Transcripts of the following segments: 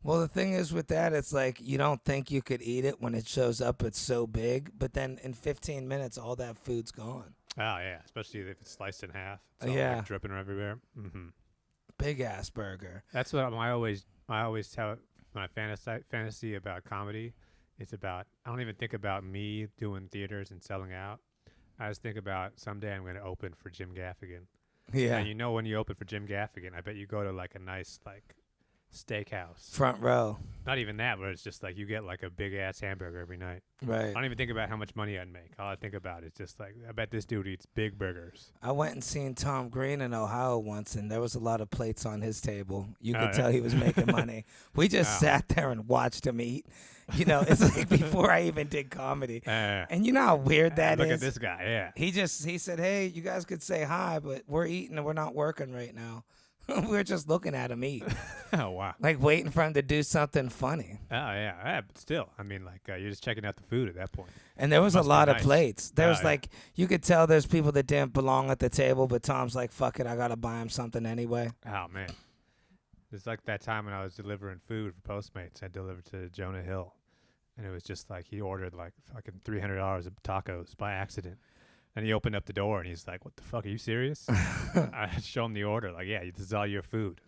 Well, the thing is with that, it's like you don't think you could eat it when it shows up. It's so big, but then in 15 minutes, all that food's gone. Oh yeah, especially if it's sliced in half. It's all Yeah. like dripping everywhere. Big ass burger. That's what I always tell when I fantasy about comedy. It's about I don't even think about me doing theaters and selling out. I just think about someday I'm going to open for Jim Gaffigan. Yeah. And you know when you open for Jim Gaffigan, I bet you go to like a nice like steakhouse. Front row. Not even that, but it's just like you get like a big ass hamburger every night. Right. I don't even think about how much money I'd make. All I think about is just like I bet this dude eats big burgers. I went and seen Tom Green in Ohio once, and there was a lot of plates on his table. You Oh, could yeah. tell he was making money. We just sat there and watched him eat. You know, it's like before I even did comedy. And you know how weird that look is? at this guy, yeah. He said, hey, you guys could say hi, but we're eating and we're not working right now. We're just looking at him eat. Oh, wow. Like waiting for him to do something funny. Oh, yeah. But still, I mean, like, you're just checking out the food at that point. And there was a Must be lot of nice. plates. There was Yeah. like, you could tell there's people that didn't belong at the table, but Tom's like, fuck it, I got to buy him something anyway. Oh, man. It's like that time when I was delivering food for Postmates. I delivered to Jonah Hill. And it was just like he ordered like fucking $300 of tacos by accident. And he opened up the door and he's like, what the fuck, are you serious? I show him the order. Like, yeah, this is all your food.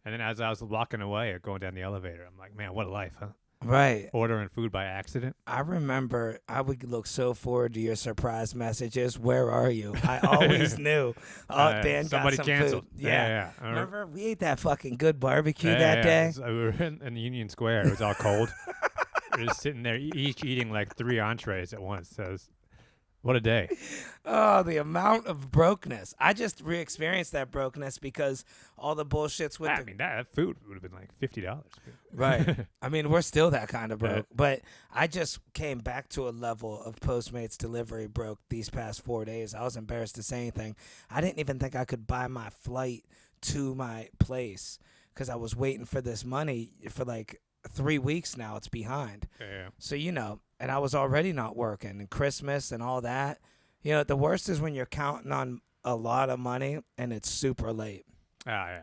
And then as I was walking away or going down the elevator, I'm like, man, what a life, huh? Right. Ordering food by accident. I remember I would look so forward to your surprise messages. Where are you? I always knew. Oh, Dan somebody got some canceled. food. Yeah. Remember we ate that fucking good barbecue that day? So we were in Union Square. It was all cold. We were just sitting there, each eating like 3 entrees at once. So it was, what a day. Oh, the amount of brokenness. I just re-experienced that brokenness because all the bullshits with I mean, that food would have been like $50. Right. I mean, we're still that kind of broke. But I just came back to a level of Postmates delivery broke these past 4 days. I was embarrassed to say anything. I didn't even think I could buy my flight to my place because I was waiting for this money for like 3 weeks now. It's behind. Yeah. So, you know, and I was already not working and Christmas and all that. You know, the worst is when you're counting on a lot of money and it's super late. Oh, yeah.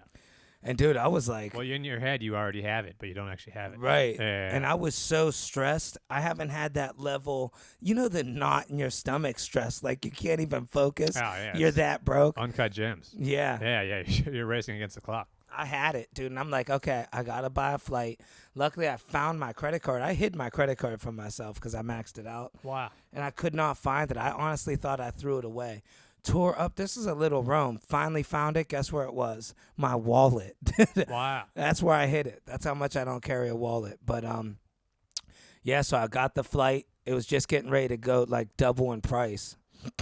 And, dude, I was like... Well, in your head, you already have it, but you don't actually have it. Right. Yeah. And I was so stressed. I haven't had that level, you know, the knot in your stomach stress. Like, you can't even focus. Oh, yeah. You're that broke. Uncut gems. Yeah. Yeah. You're racing against the clock. I had it, dude. And I'm like, okay, I got to buy a flight. Luckily, I found my credit card. I hid my credit card from myself because I maxed it out. Wow. And I could not find it. I honestly thought I threw it away. Tore up. This is a little Rome. Finally found it. Guess where it was? My wallet. Wow. That's where I hid it. That's how much I don't carry a wallet. But yeah. So I got the flight. It was just getting ready to go, like double in price.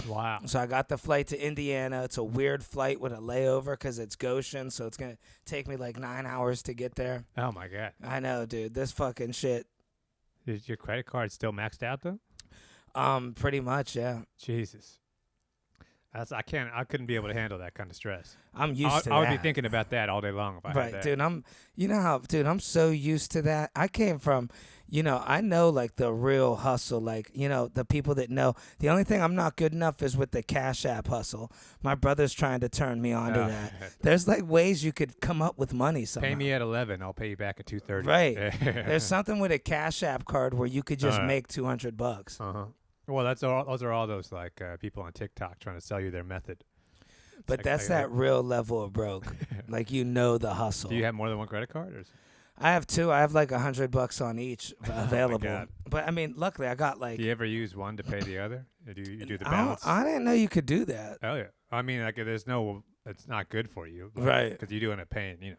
Wow. So I got the flight to Indiana. It's a weird flight with a layover because it's Goshen. So it's gonna take me like 9 hours to get there. Oh my God. I know, dude. This fucking shit. Is your credit card still maxed out though? Pretty much, yeah. Jesus. I couldn't be able to handle that kind of stress. I'm used to that. I would be thinking about that all day long if I had that. Dude. You know how, dude, I'm so used to that. I came from, you know, I know like the real hustle, like, you know, the people that know. The only thing I'm not good enough is with the Cash App hustle. My brother's trying to turn me on to that. There's like ways you could come up with money somehow. Pay me at 11, I'll pay you back at 2:30. Right. There's something with a Cash App card where you could just make $200. Uh-huh. Well, those are all those like people on TikTok trying to sell you their method. But like, that's that real level of broke. Like, you know the hustle. Do you have more than one credit card? Or I have 2. I have like $100 on each available. God. But I mean, luckily I got like. Do you ever use one to pay the other? Or do you do the balance? I didn't know you could do that. Oh yeah. I mean, like it's not good for you, right? Because you do end up paying, you know.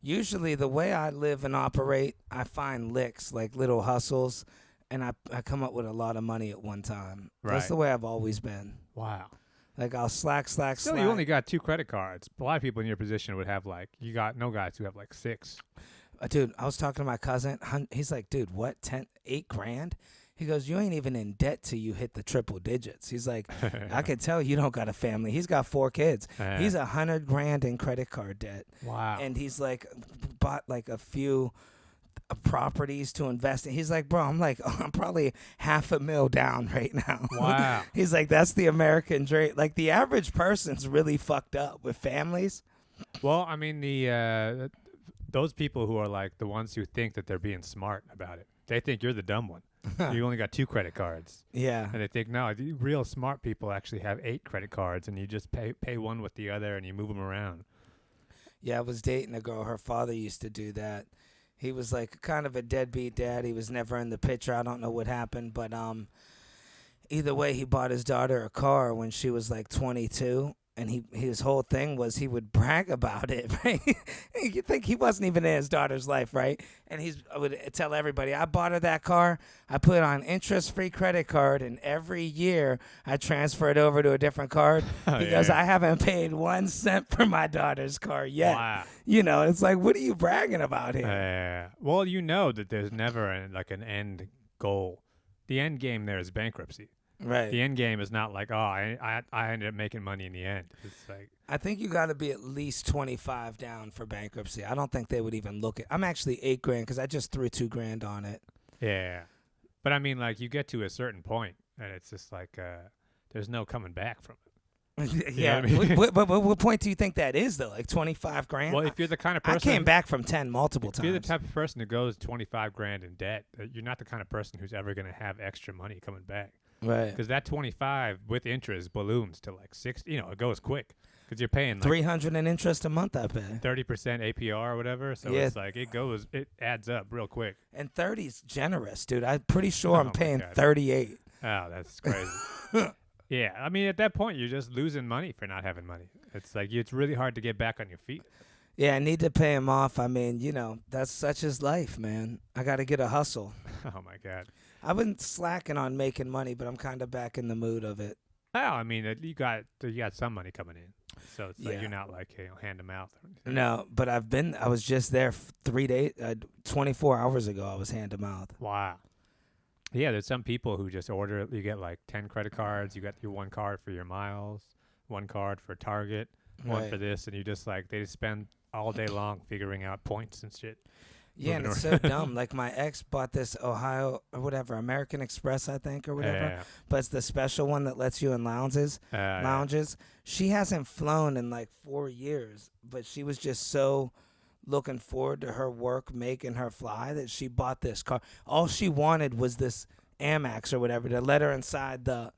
Usually, the way I live and operate, I find licks, like little hustles, and I come up with a lot of money at one time. Right. That's the way I've always been. Wow. Like I'll slack. Still, you only got 2 credit cards. A lot of people in your position would have like you got no guys who have like 6. Dude, I was talking to my cousin. He's like, dude, what, 8 grand? He goes, you ain't even in debt till you hit the triple digits. He's like, I can tell you don't got a family. He's got 4 kids. He's $100 grand in credit card debt. Wow. And he's like, bought like a few properties to invest in. He's like, bro, I'm probably $500,000 down right now. Wow. He's like, that's the American dream. Like the average person's really fucked up with families. Well, I mean those people who are like the ones who think that they're being smart about it, they think you're the dumb one. You only got 2 credit cards. Yeah. And they think, no, the real smart people actually have 8 credit cards, and you just pay one with the other, and you move them around. Yeah, I was dating a girl. Her father used to do that. He was like kind of a deadbeat dad. He was never in the picture. I don't know what happened, but either way, he bought his daughter a car when she was like 22. And his whole thing was he would brag about it, right? You think he wasn't even in his daughter's life, right? And I would tell everybody, I bought her that car. I put it on interest-free credit card, and every year I transfer it over to a different card. He goes, I haven't paid 1 cent for my daughter's car yet. Wow. You know, it's like, what are you bragging about here? Well, you know that there's never an end goal. The end game there is bankruptcy. Right. The end game is not like, I ended up making money in the end. It's like, I think you got to be at least 25 down for bankruptcy. I don't think they would even look at. I'm actually $8,000 because I just threw $2,000 on it. yeah. But I mean, like, you get to a certain point, and it's just like there's no coming back from it. Yeah. I mean? what point do you think that is though? Like $25,000? Well, if you're the kind of person, I came back from 10 multiple times. If you're the type of person who goes $25,000 in debt, you're not the kind of person who's ever going to have extra money coming back. Right. Because that 25 with interest balloons to like 60. You know, it goes quick because you're paying like $300 in interest a month. I pay 30% APR or whatever. So Yeah. it's like it adds up real quick. and 30's generous, dude. I'm pretty sure Oh I'm my paying God. 38. Oh, that's crazy. Yeah, I mean, at that point, you're just losing money for not having money. It's like it's really hard to get back on your feet. Yeah, I need to pay him off. I mean, you know, that's such his life, man. I got to get a hustle. Oh my God. I've been slacking on making money, but I'm kind of back in the mood of it. Well, I mean, you got some money coming in, so it's like Yeah. you're not like hand to mouth or anything. No, but I was just there 3 days, 24 hours ago. I was hand to mouth. Wow. Yeah, there's some people who just order. You get like 10 credit cards. You got your 1 card for your miles, 1 card for Target, 1 Right. for this, and you just like they spend all day long figuring out points and shit. Yeah, and it's so dumb. Like my ex bought this Ohio or whatever, American Express, I think, or whatever. Yeah. But it's the special one that lets you in lounges. Yeah. She hasn't flown in like 4 years, but she was just so looking forward to her work making her fly that she bought this car. All she wanted was this Amex or whatever to let her inside the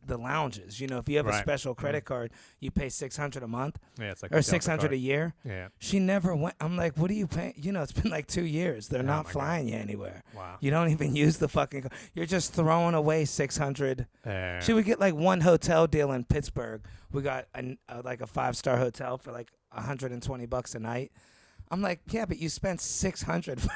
lounges. You know, if you have a Right. special credit card, you pay $600 a month Yeah, it's like or a Delta $600 card. a year. Yeah. She never went. I'm like, what are you paying? You know, it's been like 2 years. They're Oh not my God. flying you anywhere. Wow. You don't even use the fucking. You're just throwing away 600. Yeah. She would get like one hotel deal in Pittsburgh. We got like a 5-star hotel for like $120 a night. I'm like, yeah, but you spent $600.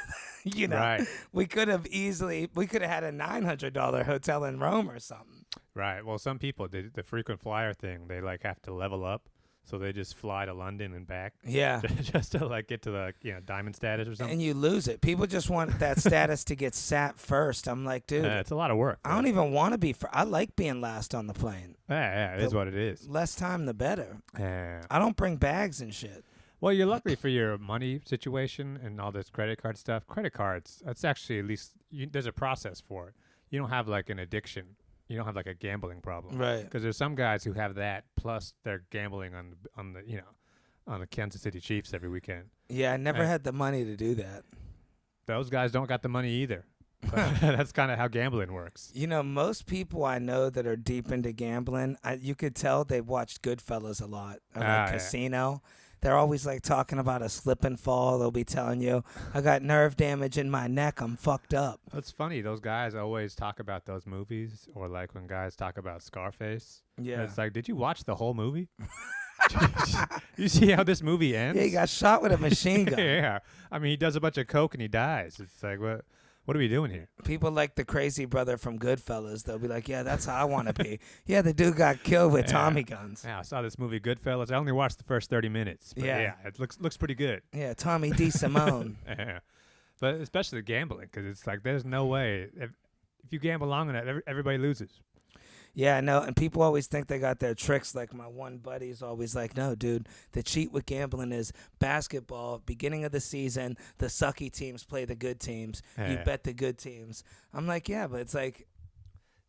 You know, Right. we could have had a $900 hotel in Rome or something. Right. Well, some people, the frequent flyer thing, they like have to level up, so they just fly to London and back Yeah. just to like get to the diamond status or something. And you lose it. People just want that status to get sat first. I'm like, dude, It's a lot of work. I don't even want to be. I like being last on the plane. Yeah, it is what it is. Less time, the better. Yeah. I don't bring bags and shit. Well, you're lucky for your money situation and all this credit card stuff. Credit cards, that's actually at least there's a process for it. You don't have like an addiction. You don't have like a gambling problem. Right. Because there's some guys who have that, plus they're gambling on the Kansas City Chiefs every weekend. Yeah, I never had the money to do that. Those guys don't got the money either. That's kind of how gambling works. You know, most people I know that are deep into gambling, you could tell they've watched Goodfellas a lot. Or like Casino. They're always like talking about a slip and fall. They'll be telling you, I got nerve damage in my neck. I'm fucked up. It's funny. Those guys always talk about those movies, or like when guys talk about Scarface. Yeah. It's like, did you watch the whole movie? You see how this movie ends? Yeah, he got shot with a machine gun. Yeah. I mean, he does a bunch of coke and he dies. It's like, what are we doing here? People like the crazy brother from Goodfellas. They'll be like, yeah, that's how I want to be. Yeah, the dude got killed with Tommy guns. Yeah, I saw this movie Goodfellas. I only watched the first 30 minutes. But yeah, it looks pretty good. Yeah, Tommy D. Simone. Yeah. But especially gambling, because it's like there's no way. If you gamble long enough, everybody loses. Yeah, no, and people always think they got their tricks. Like my one buddy's always like, no, dude, the cheat with gambling is basketball, beginning of the season, the sucky teams play the good teams. Yeah. You bet the good teams. I'm like, yeah, but it's like,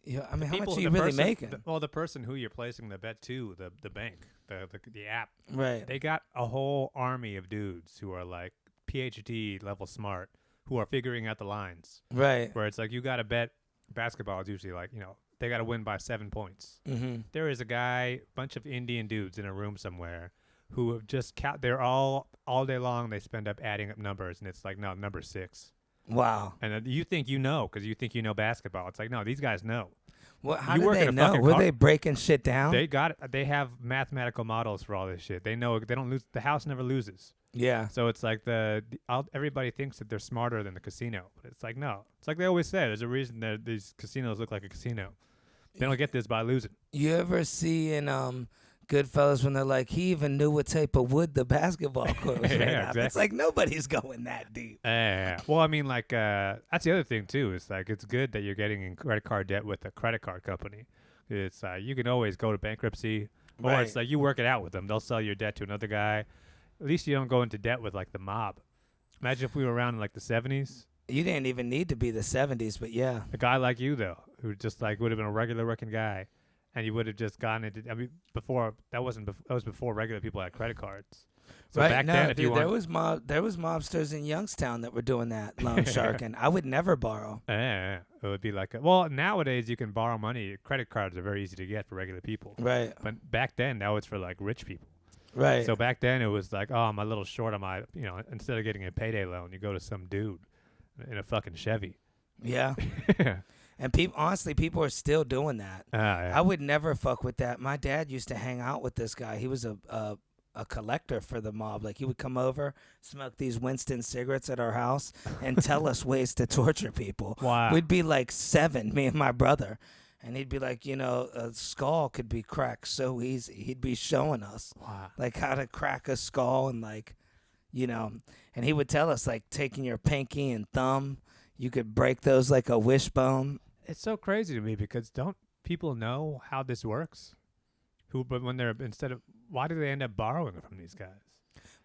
I mean, how People- much are you the really person- making? the person who you're placing the bet to, the bank, the app, Right. they got a whole army of dudes who are like PhD level smart who are figuring out the lines. Right. Where it's like you got to bet basketball is usually like, they got to win by 7 points. Mm-hmm. There is a guy, bunch of Indian dudes in a room somewhere who have just they're all day long. They spend up adding up numbers, and it's like, no, number 6. Wow. And you think you know because you think you know basketball. It's like, no, these guys know. Well, how do they know? Were they breaking shit down? They have mathematical models for all this shit. They know they don't lose. The house never loses. Yeah. So it's like everybody thinks that they're smarter than the casino, but it's like, no. It's like they always say, there's a reason that these casinos look like a casino. They don't get this by losing. You ever see in Goodfellas when they're like, he even knew what type of wood the basketball court was made of? Exactly. It's like nobody's going that deep. Yeah. Well, I mean, like, that's the other thing, too. It's like, it's good that you're getting in credit card debt with a credit card company. It's you can always go to bankruptcy, or Right. it's like you work it out with them. They'll sell your debt to another guy. At least you don't go into debt with, like, the mob. Imagine if we were around in, like, the 70s. You didn't even need to be the 70s, but yeah. A guy like you, though, who just, like, would have been a regular working guy. And you would have just gotten into. I mean, that was before regular people had credit cards. So right. back No, then, if dude, you there was mobsters in Youngstown that were doing that loan sharking. I would never borrow. it would be like, well, nowadays you can borrow money. Credit cards are very easy to get for regular people. Right. But back then, that was for like rich people. Right. So back then, it was like, oh, I'm a little short on my, instead of getting a payday loan, you go to some dude in a fucking Chevy. Yeah. And honestly, people are still doing that. Yeah. I would never fuck with that. My dad used to hang out with this guy. He was a collector for the mob. Like, he would come over, smoke these Winston cigarettes at our house, and tell us ways to torture people. Wow. We'd be like 7, me and my brother. And he'd be like, a skull could be cracked so easy. He'd be showing us, like, how to crack a skull and, like, and he would tell us, like, taking your pinky and thumb, you could break those like a wishbone. It's so crazy to me because don't people know how this works? But when why do they end up borrowing from these guys?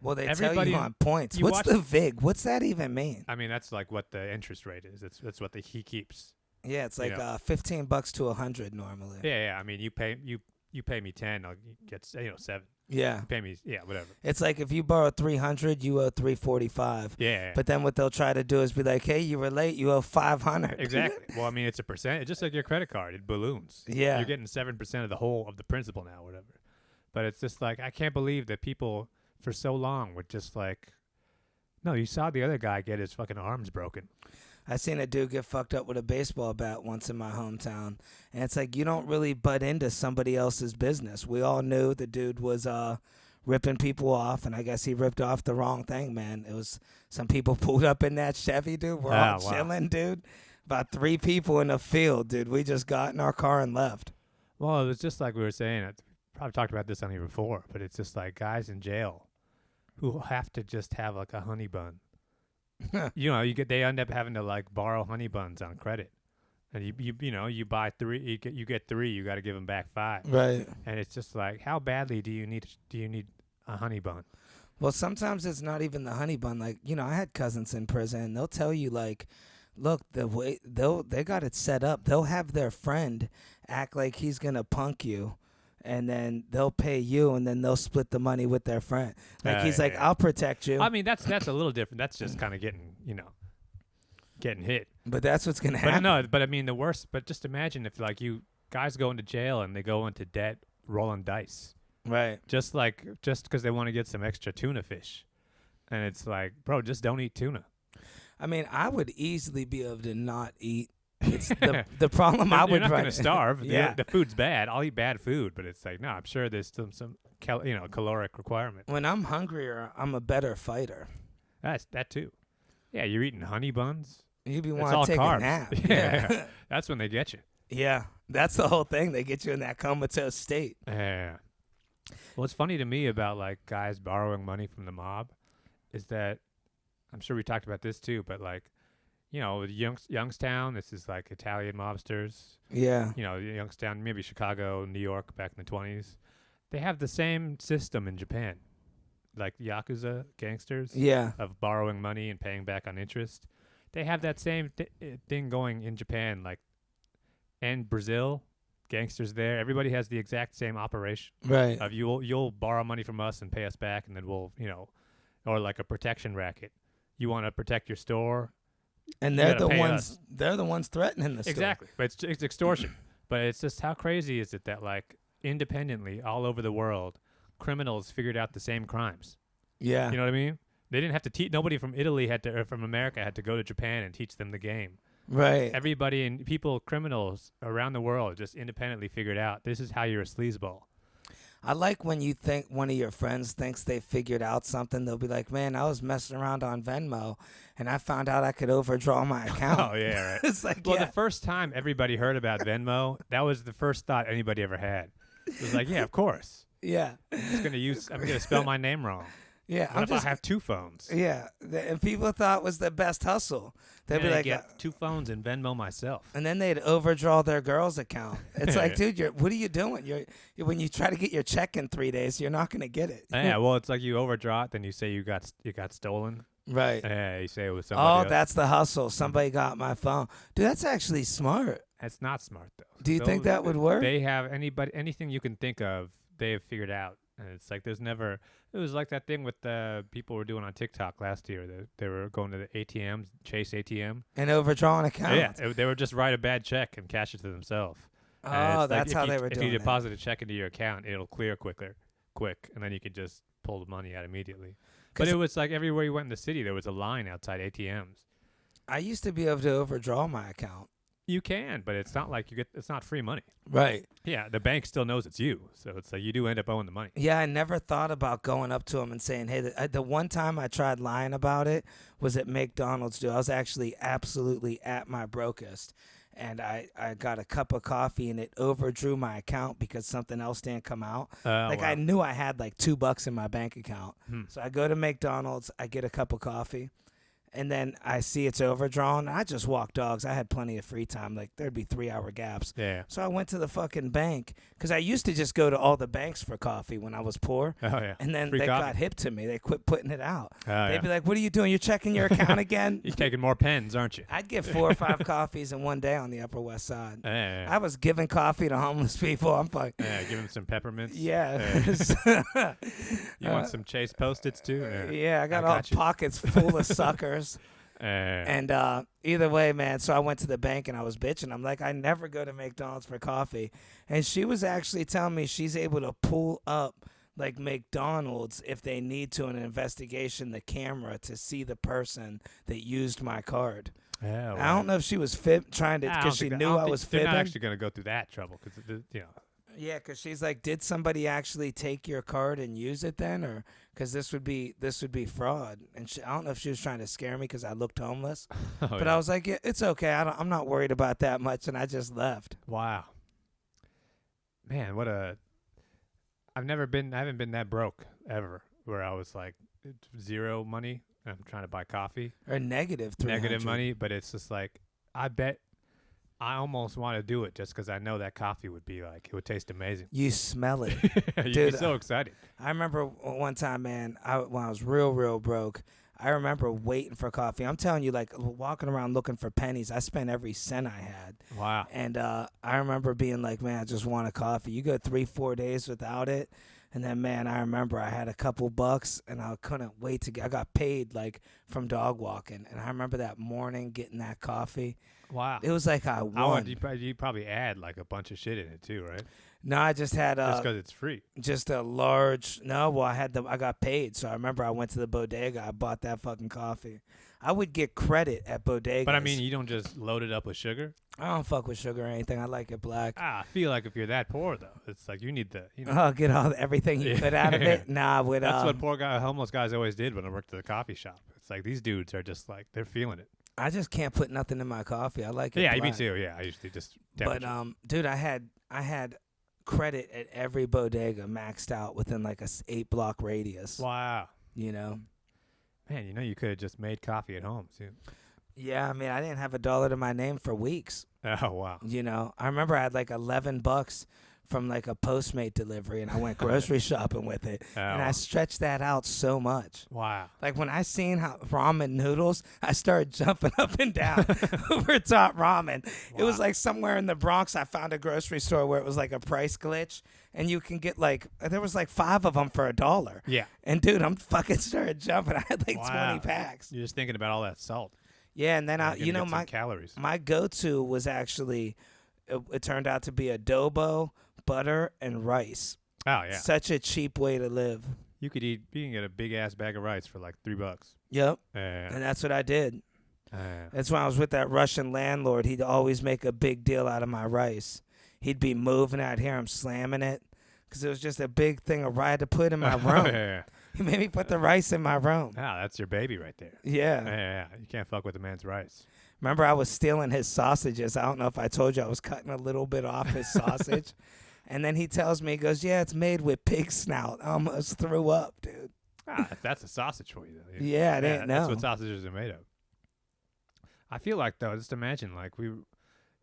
Well, they tell you on points. What's the VIG? What's that even mean? I mean, that's like what the interest rate is. That's what he keeps. Yeah, it's like $15 to $100 normally. Yeah. I mean, you pay me 10, I'll get 7. Yeah. You pay me whatever. It's like if you borrow $300, you owe $345. Yeah. But then what they'll try to do is be like, hey, you were late, you owe $500. Exactly. Well, I mean, it's a percent. It's just like your credit card. It balloons. Yeah. You're getting 7% of the whole of the principal now, whatever. But it's just like, I can't believe that people for so long were just like, no, you saw the other guy get his fucking arms broken. I seen a dude get fucked up with a baseball bat once in my hometown. And it's like, you don't really butt into somebody else's business. We all knew the dude was ripping people off, and I guess he ripped off the wrong thing, man. It was some people pulled up in that Chevy, dude. We're all chilling, dude. About 3 people in a field, dude. We just got in our car and left. Well, it was just like we were saying. I probably talked about this on here before, but it's just like guys in jail who have to just have like a honey bun. They end up having to like borrow honey buns on credit, and you buy 3, you get 3, you got to give them back 5, right? And it's just like, how badly do you need a honey bun? Well, sometimes it's not even the honey bun. Like, I had cousins in prison, and they'll tell you like, look, the way they got it set up, they'll have their friend act like he's gonna punk you. And then they'll pay you, and then they'll split the money with their friend. Like, he's like, I'll protect you. I mean, that's a little different. That's just kind of getting hit. But that's what's going to happen. But I mean, the worst, but just imagine if, like, you guys go into jail and they go into debt rolling dice. Right. Just because they want to get some extra tuna fish. And it's like, bro, just don't eat tuna. I mean, I would easily be able to not eat. It's the problem I would. You're not going to starve. Yeah. The food's bad. I'll eat bad food, but it's like, no, I'm sure there's some caloric requirement. When I'm hungrier, I'm a better fighter. That's that too. Yeah, you're eating honey buns. You be wanting to take carbs. a nap. Yeah. That's when they get you. Yeah, that's the whole thing. They get you in that comatose state. Yeah. Well, what's funny to me about like guys borrowing money from the mob is that I'm sure we talked about this too, but like, Youngstown, this is like Italian mobsters. Yeah. Youngstown, maybe Chicago, New York back in the 20s. They have the same system in Japan, like Yakuza gangsters. Yeah. Of borrowing money and paying back on interest. They have that same thing going in Japan, like, and Brazil, gangsters there. Everybody has the exact same operation. Right. Of you'll borrow money from us and pay us back, and then we'll, or like a protection racket. you want to protect your store. And You they're gotta the pay ones. us. They're the ones threatening the store. Exactly, but it's extortion. But it's just how crazy is it that like independently all over the world, criminals figured out the same crimes. Yeah. You know what I mean? They didn't have to teach. Nobody from Italy had to, or from America had to go to Japan and teach them the game. Right. Everybody and people, criminals around the world, just independently figured out this is how you're a sleazeball. I like when you think one of your friends thinks they figured out something. They'll be like, man, I was messing around on Venmo, and I found out I could overdraw my account. Oh, yeah, right. It's like, Well, yeah. the first time everybody heard about Venmo, that was the first thought anybody ever had. It was like, yeah, of course. Yeah. I'm gonna spell my name wrong. Yeah. What if I have two phones? Yeah. And people thought it was the best hustle. They'd be like, get two phones and Venmo myself. and then they'd overdraw their girl's account. It's like, Yeah. dude, what are you doing? When you try to get your check in 3 days, you're not going to get it. Yeah, well, it's like you overdraw it, then you say you got stolen. Right. Yeah, you say it was somebody Oh, else. that's the hustle. Somebody got my phone. Dude, that's actually smart. That's not smart though. Do you think that would work? They have anything you can think of, they have figured out. And it's like there's never. It was like that thing with the people were doing on TikTok last year. They were going to the ATMs, Chase ATM, And overdrawing accounts. Yeah, they would just write a bad check and cash it to themselves. Oh, that's how they were doing If you it. deposit a check into your account, it'll clear quick, and then you could just pull the money out immediately. But it was like everywhere you went in the city, there was a line outside ATMs. I used to be able to overdraw my account. You can, but it's not like it's not free money. Right. Yeah, the bank still knows it's you, so it's like you do end up owing the money. Yeah, I never thought about going up to him and saying, hey, the one time I tried lying about it was at McDonald's, dude. I was actually absolutely at my brokest. And I got a cup of coffee, and it overdrew my account because something else didn't come out. Wow. I knew I had like $2 in my bank account. So I go to McDonald's, I get a cup of coffee. And then I see it's overdrawn. I just walk dogs. I had plenty of free time. Like, there'd be 3-hour gaps. Yeah. So I went to the fucking bank because I used to just go to all the banks for coffee when I was poor. Oh, yeah. And then Free they coffee. got hip to me. They quit putting it out. Oh, They'd yeah. be like, what are you doing? You're checking your account again? You're taking more pens, aren't you? I'd get 4 or 5 coffees in one day on the Upper West Side. Yeah. I was giving coffee to homeless people. I'm like, Yeah, give him some peppermints. yeah. You want some Chase Post-its too? Yeah, I got got you. pockets full of suckers. And And either way, man, so I went to the bank and I was bitching. I'm like, I never go to McDonald's for coffee. And she was actually telling me she's able to pull up, like, McDonald's, if they need to, in an investigation, the camera to see the person that used my card. yeah, I don't know if she was trying to, because she knew I was They're fibbing. not actually going to go through that trouble because Yeah, because she's like, did somebody actually take your card and use it then, or because this would be fraud? And I don't know if she was trying to scare me because I looked homeless, but I was like, yeah, it's okay. I'm not worried about that much, and I just left. Wow. Man, I haven't been that broke ever. Where I was like zero money. And I'm trying to buy coffee. Or negative 300. Negative money, but it's just like I bet. I almost want to do it just because I know that coffee would be like, it would taste amazing. You smell it. You'd Dude, be so excited. I remember one time, man, when I was real broke, I remember waiting for coffee. I'm telling you, like, walking around looking for pennies. I spent every cent I had. Wow. And I remember being like, man, I just want a coffee. You go 3-4 days without it. And then, man, I remember I had a couple bucks, and I couldn't wait I got paid, like, from dog walking. And I remember that morning getting that coffee. Wow. It was like I won. You probably add like a bunch of shit in it too, right? No, I just had Just because it's free. just a large. No, well, I got paid, so I remember I went to the bodega. I bought that fucking coffee. I would get credit at bodegas. But I mean, you don't just load it up with sugar. I don't fuck with sugar or anything. I like it black. I feel like if you're that poor though, it's like you need the. Oh, get everything you could out of it. Nah, with That's what homeless guys always did when I worked at the coffee shop. It's like these dudes are just like they're feeling it. I just can't put nothing in my coffee. I like it. Yeah, black. me too. Yeah, I usually just. But dude, I had credit at every bodega maxed out within like a 8-block radius. Wow. You know. Man, you could have just made coffee at home too. Yeah, I mean, I didn't have $1 to my name for weeks. Oh wow. You know, I remember I had like $11 from like a Postmate delivery, and I went grocery shopping with it, and I stretched that out so much. Wow. Like when I seen how ramen noodles, I started jumping up and down over top ramen. Wow. It was like somewhere in the Bronx, I found a grocery store where it was like a price glitch, and you can get like, there was like 5 of them for $1. Yeah. And dude, I'm fucking started jumping. I had like 20 packs. You're just thinking about all that salt. Yeah, and then my calories. My go-to was actually, it turned out to be adobo, butter, and rice. Oh yeah. Such a cheap way to live. You can get a big ass bag of rice for like $3. Yep. And that's what I did. That's when I was with that Russian landlord. He'd always make a big deal out of my rice. He'd be moving. I'd hear him slamming it because it was just a big thing of rice to put in my room. Yeah. He made me put the rice in my room. Ah, that's your baby right there. Yeah. Yeah. You can't fuck with a man's rice. Remember, I was stealing his sausages. I don't know if I told you I was cutting a little bit off his sausage. And then he tells me, he goes, yeah, it's made with pig snout. I almost threw up, dude. Ah, that's a sausage for you, though. Yeah, I didn't know. That's what sausages are made of. I feel like, though, just imagine, like,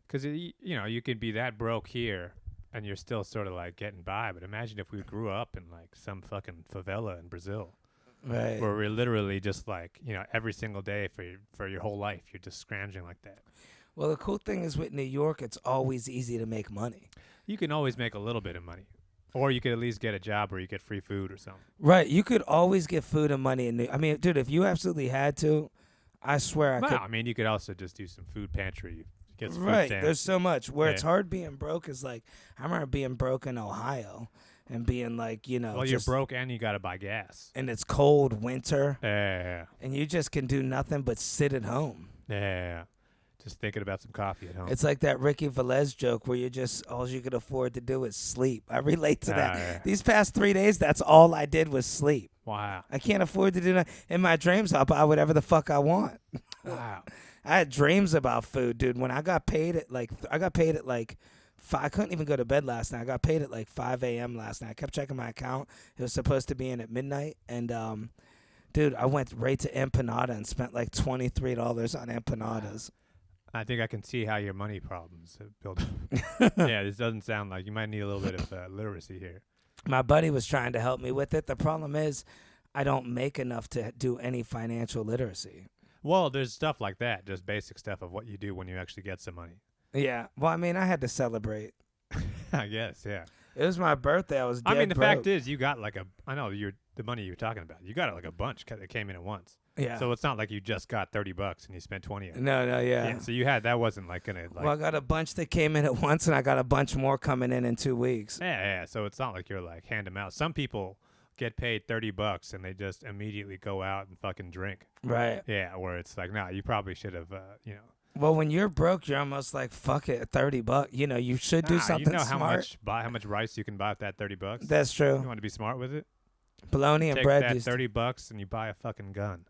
because, you could be that broke here and you're still sort of, like, getting by. But imagine if we grew up in, like, some fucking favela in Brazil. Right. Where we're literally just, like, every single day for your whole life, you're just scrounging like that. Well, the cool thing is with New York, it's always easy to make money. You can always make a little bit of money. Or you could at least get a job where you get free food or something. Right. You could always get food and money in New York. I mean, dude, if you absolutely had to, I swear I could. I mean, you could also just do some food pantry. Get some right. Food stamps. There's so much. Where it's hard being broke is like, I remember being broke in Ohio and being like, Well, you're broke and you got to buy gas. And it's cold winter. Yeah. And you just can do nothing but sit at home. Yeah. Just thinking about some coffee at home. It's like that Ricky Velez joke where all you could afford to do is sleep. I relate to that. Yeah. These past 3 days, that's all I did was sleep. Wow. I can't afford to do that. In my dreams, I'll buy whatever the fuck I want. Wow. I had dreams about food, dude. When I got paid at like 5, I couldn't even go to bed last night. I got paid at like 5 a.m. last night. I kept checking my account. It was supposed to be in at midnight. And, dude, I went right to empanada and spent like $23 on empanadas. I think I can see how your money problems have built up. Yeah, this doesn't sound like you might need a little bit of literacy here. My buddy was trying to help me with it. The problem is I don't make enough to do any financial literacy. Well, there's stuff like that, just basic stuff of what you do when you actually get some money. Yeah. Well, I mean, I had to celebrate. I guess, yeah. It was my birthday. I was dead I mean, the broke. fact is you got like the money you're talking about. You got like a bunch that came in at once. Yeah. So it's not like you just got $30 and you spent 20 of it. No, yeah. So that wasn't like gonna. Like, well, I got a bunch that came in at once, and I got a bunch more coming in 2 weeks. Yeah. So it's not like you're like hand them out. Some people get paid $30 and they just immediately go out and fucking drink. Right. Yeah. Where it's like, nah, you probably should have, Well, when you're broke, you're almost like, fuck it, $30. You should do something smart. How much rice you can buy with that $30. That's true. You want to be smart with it? Bologna and bread. Take that $30 and you buy a fucking gun.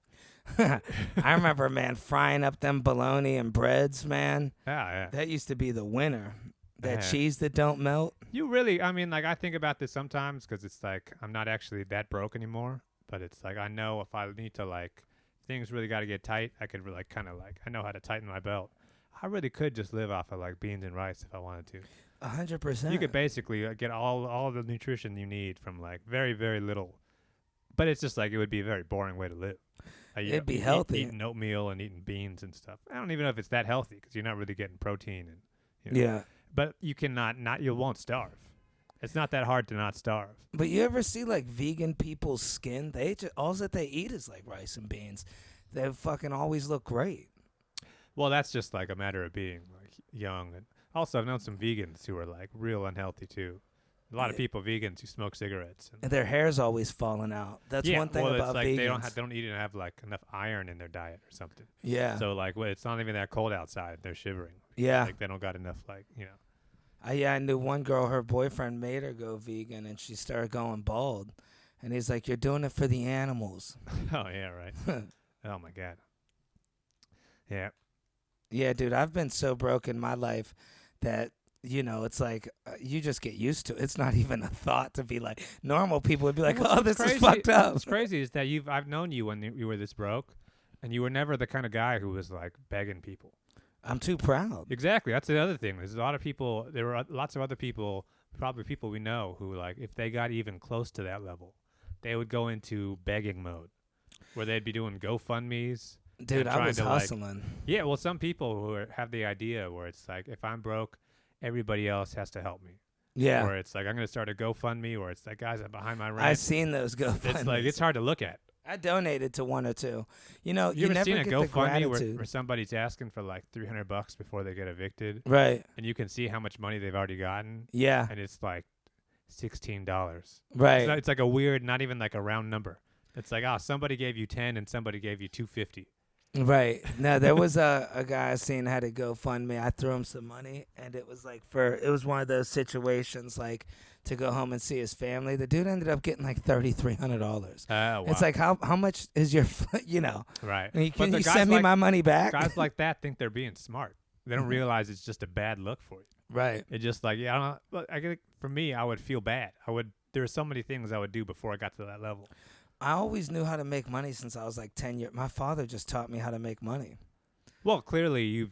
I remember, man, frying up them bologna and breads, man. Yeah. That used to be the winner. That cheese that don't melt. You really, I mean, like, I think about this sometimes because it's like I'm not actually that broke anymore. But it's like I know if I need to, like, things really got to get tight, I could really kind of, like, I know how to tighten my belt. I really could just live off of, like, beans and rice if I wanted to. 100%. You could basically get all the nutrition you need from, like, very, very little. But it's just like it would be a very boring way to live. It'd be healthy. Eating oatmeal and eating beans and stuff. I don't even know if it's that healthy because you're not really getting protein. And Yeah. But you cannot, you won't starve. It's not that hard to not starve. But you ever see, like, vegan people's skin? All that they eat is, like, rice and beans. They fucking always look great. Well, that's just, like, a matter of being, like, young. And also, I've known some vegans who are, like, real unhealthy, too. A lot of people, vegans, who smoke cigarettes. And their hair's always falling out. That's one thing about it's like vegans. they don't even have, like, enough iron in their diet or something. Yeah. So, like, it's not even that cold outside. They're shivering. Yeah. Like, they don't got enough, like, I knew one girl, her boyfriend made her go vegan, and she started going bald. And he's like, you're doing it for the animals. Oh, yeah, right. Oh, my God. Yeah. Yeah, dude, I've been so broke in my life that, it's like you just get used to it. It's not even a thought to be like, normal people would be like, this is fucked up. What's crazy is that I've known you when you were this broke, and you were never the kind of guy who was, like, begging people. I'm too proud. Exactly. That's the other thing. There's a lot of people. There were lots of other people, probably people we know, who like if they got even close to that level, they would go into begging mode, where they'd be doing GoFundMe's. Dude, I was hustling. Yeah, well, some people who have the idea where it's like, if I'm broke, everybody else has to help me. Yeah. Or it's like, I'm going to start a GoFundMe, or it's like, guys, I'm behind my rent. I've seen those GoFundMes. It's like, it's hard to look at. I donated to one or two. You know, you ever never seen a get GoFundMe the gratitude. where somebody's asking for like $300 before they get evicted? Right. And you can see how much money they've already gotten. Yeah. And it's like $16. Right. It's like a weird, not even like a round number. It's like, somebody gave you 10 and somebody gave you $250. Right. No, there was a guy I seen had a GoFundMe. I threw him some money, and it was like it was one of those situations like to go home and see his family. The dude ended up getting like $3,300. Wow. It's like how much is your right? Can you send me my money back? Guys like that think they're being smart. They don't realize it's just a bad look for you. Right. It's just like, yeah, I don't know. I think for me, I would feel bad. There are so many things I would do before I got to that level. I always knew how to make money since I was like 10 years. My father just taught me how to make money. Well, clearly you've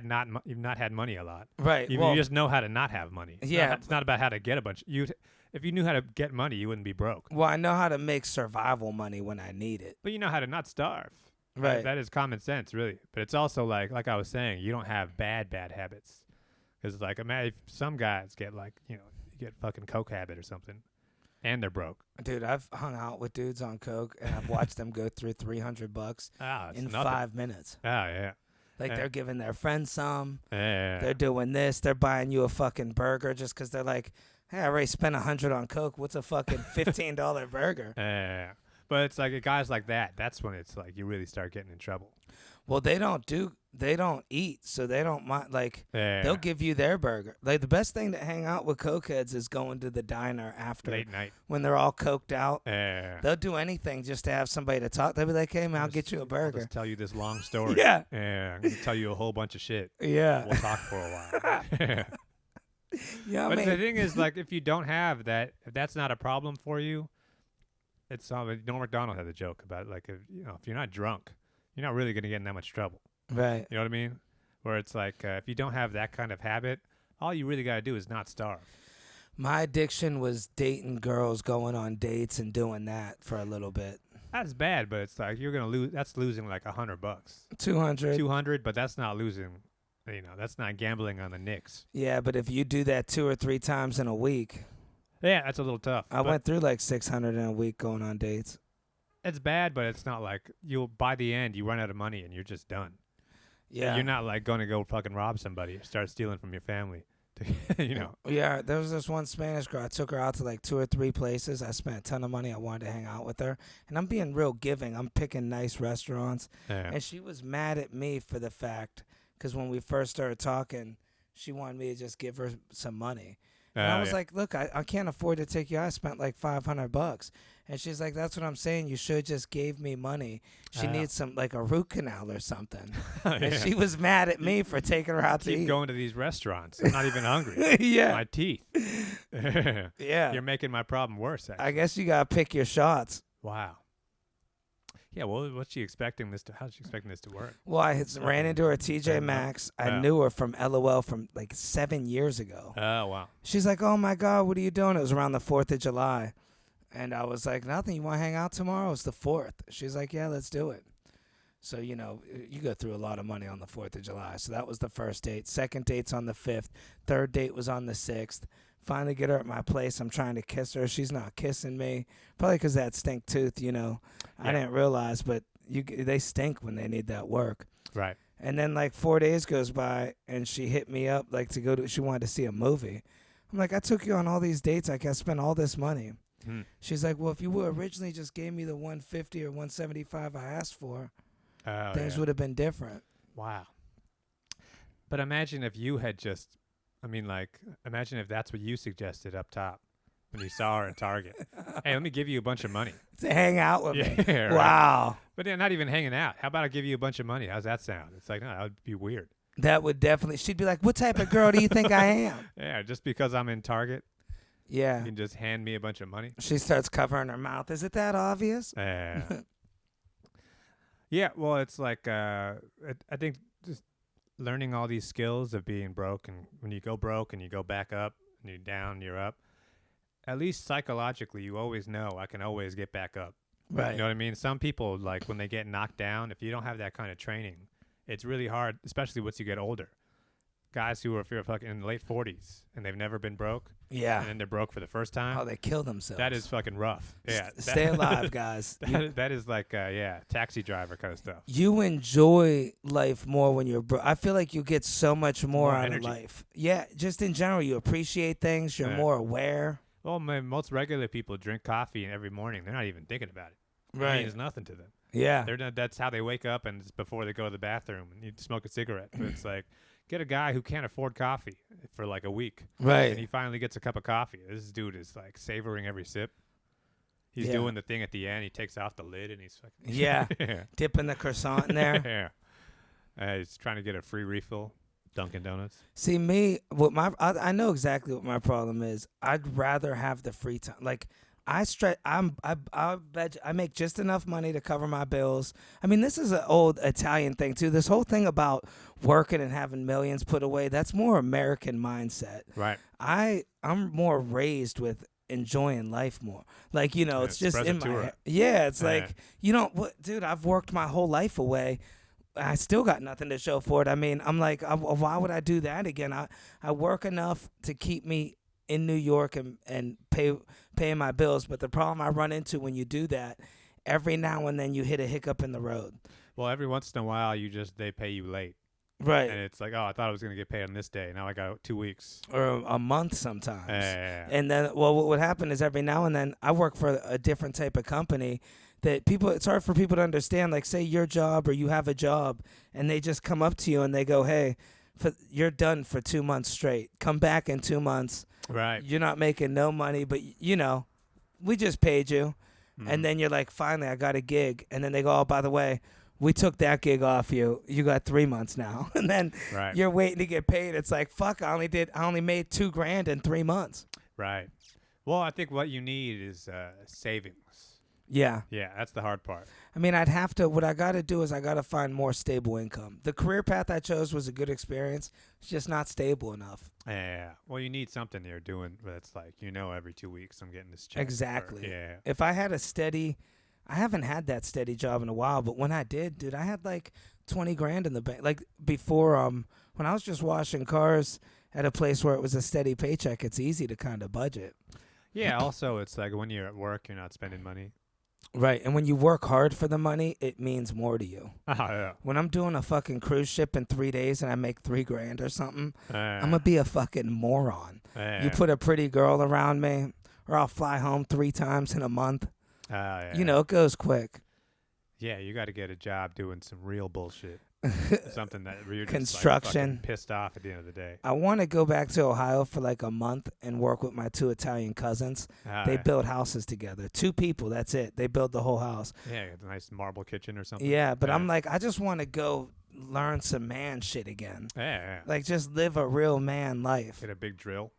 not had money a lot. Right. You just know how to not have money. It's not about how to get a bunch. If you knew how to get money, you wouldn't be broke. Well, I know how to make survival money when I need it. But you know how to not starve. Right. That is common sense, really. But it's also like I was saying, you don't have bad habits. Because like, imagine if some guys get like, you get fucking coke habit or something. And they're broke. Dude, I've hung out with dudes on coke, and I've watched them go through $300 in 5 minutes. Oh, yeah. Like, they're giving their friends some. Yeah. They're doing this. They're buying you a fucking burger just because they're like, hey, I already spent $100 on coke. What's a fucking $15 burger? Yeah. But it's like guys like that, that's when it's like you really start getting in trouble. Well, they don't eat, so they don't mind. Like, they'll give you their burger. Like, the best thing to hang out with cokeheads is going to the diner after. Late night. When they're all coked out. Yeah. They'll do anything just to have somebody to talk. They'll be like, hey, man, I'll get you a burger. I'll just tell you this long story. Yeah. Yeah. I'm going to tell you a whole bunch of shit. Yeah. We'll talk for a while. Yeah, but the thing is, like, if you don't have that, if that's not a problem for you, it's Norm Macdonald had a joke about, like, if you're not drunk, you're not really going to get in that much trouble. Right. You know what I mean? Where it's like, if you don't have that kind of habit, all you really got to do is not starve. My addiction was dating girls, going on dates, and doing that for a little bit. That's bad, but it's like you're going to lose. That's losing like $100. 200, but that's not losing. That's not gambling on the Knicks. Yeah, but if you do that 2 or 3 times in a week. Yeah, that's a little tough. I went through like 600 in a week going on dates. It's bad, but it's not like by the end, you run out of money and you're just done. Yeah. You're not like going to go fucking rob somebody or start stealing from your family. Yeah, there was this one Spanish girl. I took her out to like 2 or 3 places. I spent a ton of money. I wanted to hang out with her. And I'm being real giving. I'm picking nice restaurants. Yeah. And she was mad at me for the fact, because when we first started talking, she wanted me to just give her some money. And I was like, look, I can't afford to take you out. I spent like $500. And she's like, that's what I'm saying. You should just gave me money. She needs some, like a root canal or something. And she was mad at me for taking her out to eat. Keep going to these restaurants. I'm not even hungry. Yeah. My teeth. Yeah. You're making my problem worse, actually. I guess you got to pick your shots. Wow. Yeah, well, how's she expecting this to work? Well, I ran into her at TJ Maxx. I knew her from LOL from like 7 years ago. Oh, wow. She's like, oh, my God, what are you doing? It was around the 4th of July. And I was like, nothing. You want to hang out tomorrow? It's the 4th. She's like, yeah, let's do it. So, you go through a lot of money on the 4th of July. So that was the first date. Second date's on the 5th. Third date was on the 6th. Finally get her at my place. I'm trying to kiss her. She's not kissing me. Probably because that stink tooth, I didn't realize, but they stink when they need that work. Right. And then like 4 days goes by, and she hit me up like she wanted to see a movie. I'm like, I took you on all these dates. I spent all this money. She's like, well, if you would originally just gave me the $150 or $175 I asked for, things would have been different. Wow. But imagine if you had imagine if that's what you suggested up top when you saw her at Target. Hey, let me give you a bunch of money. To hang out with me. Right. Wow. But not even hanging out. How about I give you a bunch of money? How's that sound? It's like, no, that would be weird. That would definitely. She'd be like, what type of girl do you think I am? Yeah, just because I'm in Target. Yeah. You can just hand me a bunch of money. She starts covering her mouth. Is it that obvious? Yeah, well, it's like I think just learning all these skills of being broke, and when you go broke and you go back up and you're down, you're up. At least psychologically, you always know I can always get back up. Right. You know what I mean? Some people, like when they get knocked down, if you don't have that kind of training, it's really hard, especially once you get older. Guys who are fucking in the late 40s and they've never been broke, Yeah. and then they're broke for the first time. Oh, they kill themselves. That is fucking rough. Yeah. Stay alive, guys. That is like, taxi driver kind of stuff. You enjoy life more when you're broke. I feel like you get so much more out energy. of life. Yeah, just in general, you appreciate things. You're more aware. Well, most regular people drink coffee every morning. They're not even thinking about it. Right. It means nothing to them. Yeah. That's how they wake up, and it's before they go to the bathroom and you smoke a cigarette. But it's like, get a guy who can't afford coffee for like a week. Right. And he finally gets a cup of coffee. This dude is like savoring every sip. He's Yeah. doing the thing at the end. He takes off the lid and he's fucking Yeah. Dipping the croissant in there. Yeah. He's trying to get a free refill. Dunkin' Donuts. See, me, I know exactly what my problem is. I'd rather have the free time. Like, I bet I make just enough money to cover my bills. I mean, this is an old Italian thing too. This whole thing about working and having millions put away, that's more American mindset. Right. I'm more raised with enjoying life more. Like, you know, it's just in my head. Yeah, it's like, you know what, dude, I've worked my whole life away. I still got nothing to show for it. I mean, I'm like, why would I do that again? I work enough to keep me in New York and paying my bills. But the problem I run into when you do that, every now and then you hit a hiccup in the road. Well, every once in a while, they pay you late. Right. And it's like, oh, I thought I was going to get paid on this day. Now I got 2 weeks. Or a month sometimes. Yeah. And then, well, what would happen is every now and then I work for a different type of company that it's hard for people to understand. Like, say your job or you have a job and they just come up to you and they go, hey, you're done for 2 months straight. Come back in 2 months. Right. You're not making no money, but, you know, we just paid you. Mm-hmm. And then you're like, finally, I got a gig. And then they go, oh, by the way, we took that gig off you. You got 3 months now. And then you're waiting to get paid. It's like, fuck, I only made $2,000 in 3 months. Right. Well, I think what you need is savings. Yeah. Yeah, that's the hard part. I mean, what I got to do is I got to find more stable income. The career path I chose was a good experience. It's just not stable enough. Yeah. Well, you need something you're doing that's like, every 2 weeks I'm getting this check. Exactly. Yeah. If I had I haven't had that steady job in a while, but when I did, dude, I had like $20,000 in the bank. Like before, when I was just washing cars at a place where it was a steady paycheck, it's easy to kind of budget. Yeah. Also, it's like when you're at work, you're not spending money. Right, and when you work hard for the money, it means more to you. Oh, yeah. When I'm doing a fucking cruise ship in 3 days and I make $3,000 or something, I'm gonna be a fucking moron. You put a pretty girl around me, or I'll fly home 3 times in a month. Yeah. You know, it goes quick. Yeah, you got to get a job doing some real bullshit. Something that you're just construction. like pissed off at the end of the day. I want to go back to Ohio for like a month and work with my 2 Italian cousins. They build houses together. 2 people, that's it. They build the whole house. Yeah, a nice marble kitchen or something. Yeah, but I'm like, I just want to go learn some man shit again. Yeah. Like, just live a real man life. Get a big drill.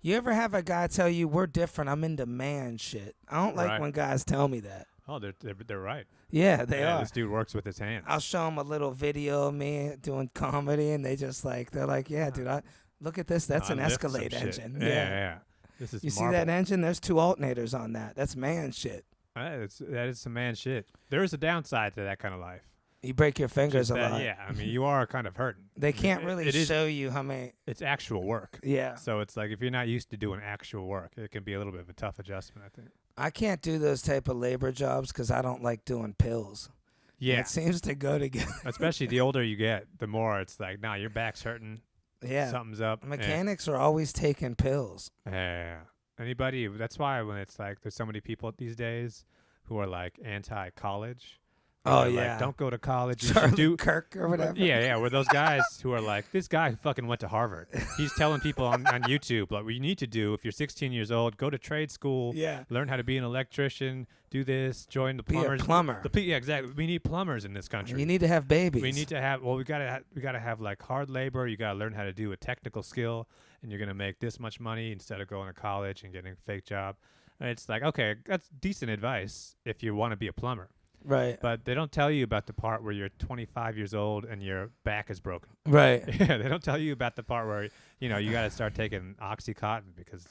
You ever have a guy tell you, we're different, I'm into man shit? I don't like when guys tell me that. Oh, they're right. Yeah, they are. This dude works with his hands. I'll show them a little video of me doing comedy, and they're like, yeah, dude, look at this. That's an Escalade engine. Yeah. This is you see that engine? There's 2 alternators on that. That's man shit. That is some man shit. There is a downside to that kind of life. You break your fingers a lot. Yeah, I mean, you are kind of hurting. They can't really show you how many. It's actual work. Yeah. So it's like if you're not used to doing actual work, it can be a little bit of a tough adjustment, I think. I can't do those type of labor jobs because I don't like doing pills. Yeah. It seems to go together. Especially the older you get, the more it's like, nah, your back's hurting. Yeah. Something's up. Mechanics are always taking pills. Yeah. That's why when it's like there's so many people these days who are like anti-college. Oh, yeah. Like, don't go to college. Charlie Kirk or whatever. Yeah. We're those guys who are like, this guy who fucking went to Harvard. He's telling people on YouTube, like, what you need to do if you're 16 years old, go to trade school. Yeah. Learn how to be an electrician. Do this. Join the plumbers. Be a plumber. Yeah, exactly. We need plumbers in this country. You need to have babies. We need to have. Well, we gotta have like hard labor. You gotta learn how to do a technical skill, and you're gonna make this much money instead of going to college and getting a fake job. And it's like, okay, that's decent advice if you want to be a plumber. Right. But they don't tell you about the part where you're 25 years old and your back is broken. Right. Yeah, they don't tell you about the part where, you got to start taking Oxycontin because,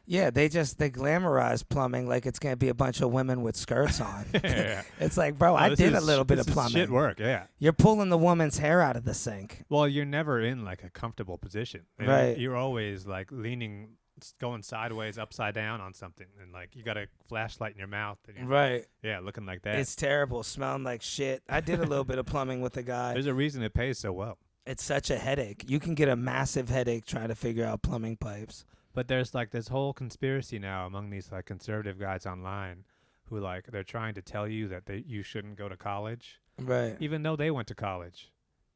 Yeah, they glamorize plumbing like it's gonna be a bunch of women with skirts on. Yeah. It's like, bro, I did a little bit of plumbing. Shit work, yeah. You're pulling the woman's hair out of the sink. Well, you're never in like a comfortable position. Right. You're always like leaning, going sideways, upside down on something, and like you got a flashlight in your mouth. And right. Yeah, looking like that. It's terrible, smelling like shit. I did a little bit of plumbing with a guy. There's a reason it pays so well. It's such a headache. You can get a massive headache trying to figure out plumbing pipes. But there's like this whole conspiracy now among these like conservative guys online who like they're trying to tell you that you shouldn't go to college. Right. Even though they went to college.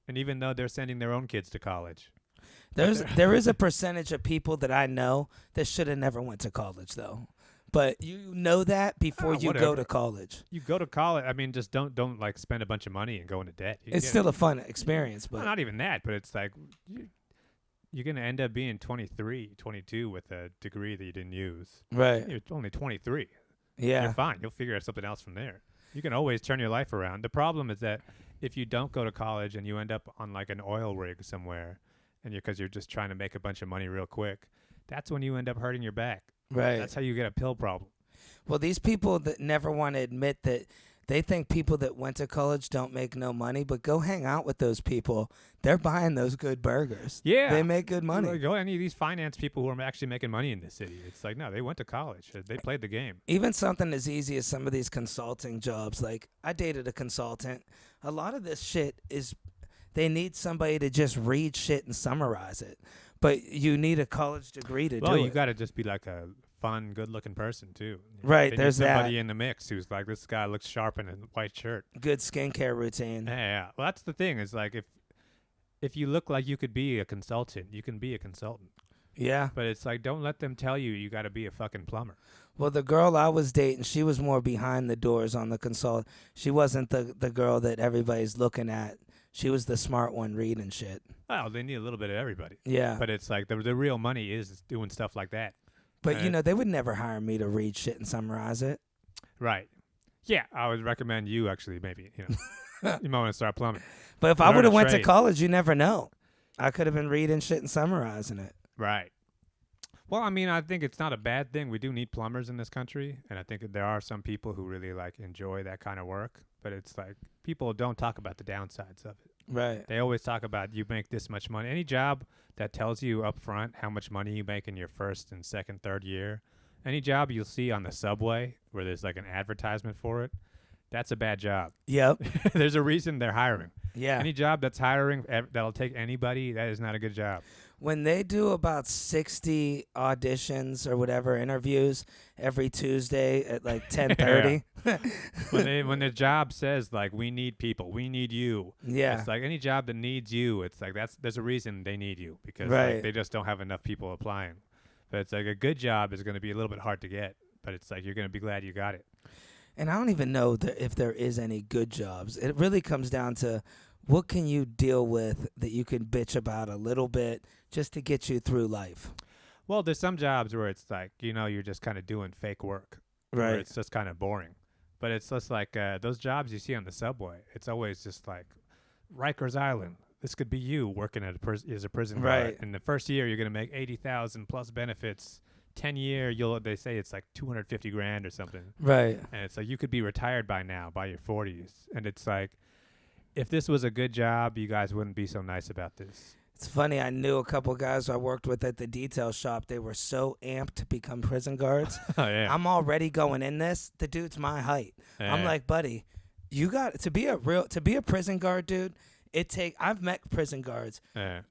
And even though they're sending their own kids to college. There is a percentage of people that I know that should have never went to college though. But you know that before you go to college. You go to college. I mean, just don't like spend a bunch of money and go into debt. It's still a fun experience, but well, not even that. But it's like you're gonna end up being 23, 22 with a degree that you didn't use. Right. You're only 23. Yeah. You're fine. You'll figure out something else from there. You can always turn your life around. The problem is that if you don't go to college and you end up on like an oil rig somewhere, and because you're just trying to make a bunch of money real quick, that's when you end up hurting your back. Right. That's how you get a pill problem. Well, these people that never want to admit that they think people that went to college don't make no money, but go hang out with those people. They're buying those good burgers. Yeah. They make good money. Go any of these finance people who are actually making money in this city. It's like, no, they went to college. They played the game. Even something as easy as some of these consulting jobs. Like, I dated a consultant. A lot of this shit is they need somebody to just read shit and summarize it. But you need a college degree to do it. Well, you got to just be like a fun, good-looking person, too. Right, they there's need somebody that. in the mix who's like, this guy looks sharp in a white shirt. Good skincare routine. Yeah. Well, that's the thing is like if you look like you could be a consultant, you can be a consultant. Yeah. But it's like, don't let them tell you got to be a fucking plumber. Well, the girl I was dating, she was more behind the doors on the consult. She wasn't the girl that everybody's looking at. She was the smart one reading shit. Well, they need a little bit of everybody. Yeah. But it's like the real money is doing stuff like that. But, they would never hire me to read shit and summarize it. Right. Yeah, I would recommend you actually maybe, you might want to start plumbing. But if I would have went to college, you never know. I could have been reading shit and summarizing it. Right. Well, I mean, I think it's not a bad thing. We do need plumbers in this country, and I think there are some people who really like enjoy that kind of work. But it's like people don't talk about the downsides of it. Right. They always talk about you make this much money. Any job that tells you up front how much money you make in your first and second, third year, any job you'll see on the subway where there's like an advertisement for it, that's a bad job. Yep. There's a reason they're hiring. Yeah. Any job that's hiring that'll take anybody, that is not a good job. When they do about 60 auditions or whatever interviews every Tuesday at like 10:30. When their job says like we need people, we need you. Yeah. It's like any job that needs you, it's like there's a reason they need you because right. like, they just don't have enough people applying. But it's like a good job is going to be a little bit hard to get, but it's like you're going to be glad you got it. And I don't even know if there is any good jobs. It really comes down to what can you deal with that you can bitch about a little bit just to get you through life. Well, there's some jobs where it's like, you're just kind of doing fake work. Right. Where it's just kind of boring. But it's just like those jobs you see on the subway. It's always just like Rikers Island. This could be you working at as a prison guard. Right. In the first year, you're going to make $80,000 plus benefits. 10-year, they say it's like $250,000 or something. Right. And it's like you could be retired by now, by your 40s. And it's like, if this was a good job, you guys wouldn't be so nice about this. It's funny. I knew a couple guys I worked with at the detail shop. They were so amped to become prison guards. Oh, yeah. I'm already going in this. The dude's my height. Yeah. I'm like, buddy, you got to be a prison guard, dude. I've met prison guards. Yeah.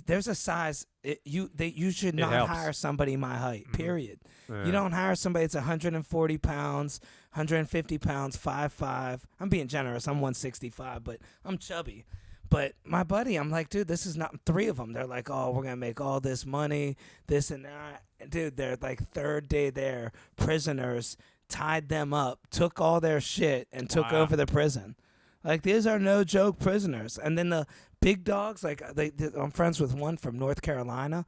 There's a size you should not hire somebody my height. Mm-hmm. Period. Yeah. You don't hire somebody that's 140 pounds, 150 pounds, 5'5". I'm being generous. I'm 165, but I'm chubby. But my buddy, I'm like, dude, this is not three of them. They're like, oh, we're gonna make all this money, this and that. Dude, they're like third day there. Prisoners tied them up, took all their shit, and took over the prison. Like, these are no joke prisoners. And then the big dogs, like I'm friends with one from North Carolina.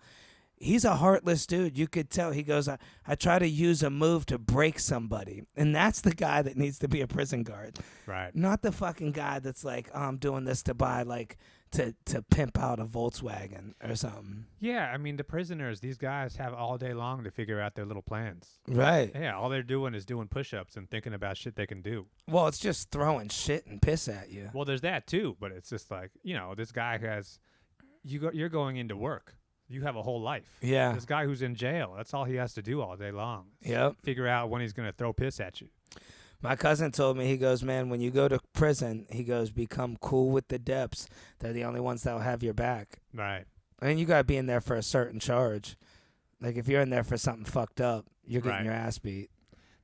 he's a heartless dude. You could tell. He goes, I try to use a move to break somebody. And that's the guy that needs to be a prison guard. Right. Not the fucking guy that's like, I'm doing this to buy, like, to pimp out a Volkswagen or something. Yeah, I mean, the prisoners, these guys have all day long to figure out their little plans. Right. Yeah, all they're doing is doing push-ups and thinking about shit they can do. Well, it's just throwing shit and piss at you. Well, there's that too, but it's just like, this guy you're going into work. You have a whole life. Yeah. This guy who's in jail, that's all he has to do all day long. Yep. Figure out when he's going to throw piss at you. My cousin told me, he goes, man, when you go to prison, he goes, become cool with the depths. They're the only ones that'll have your back. Right. And you got to be in there for a certain charge. Like, if you're in there for something fucked up, you're getting your ass beat.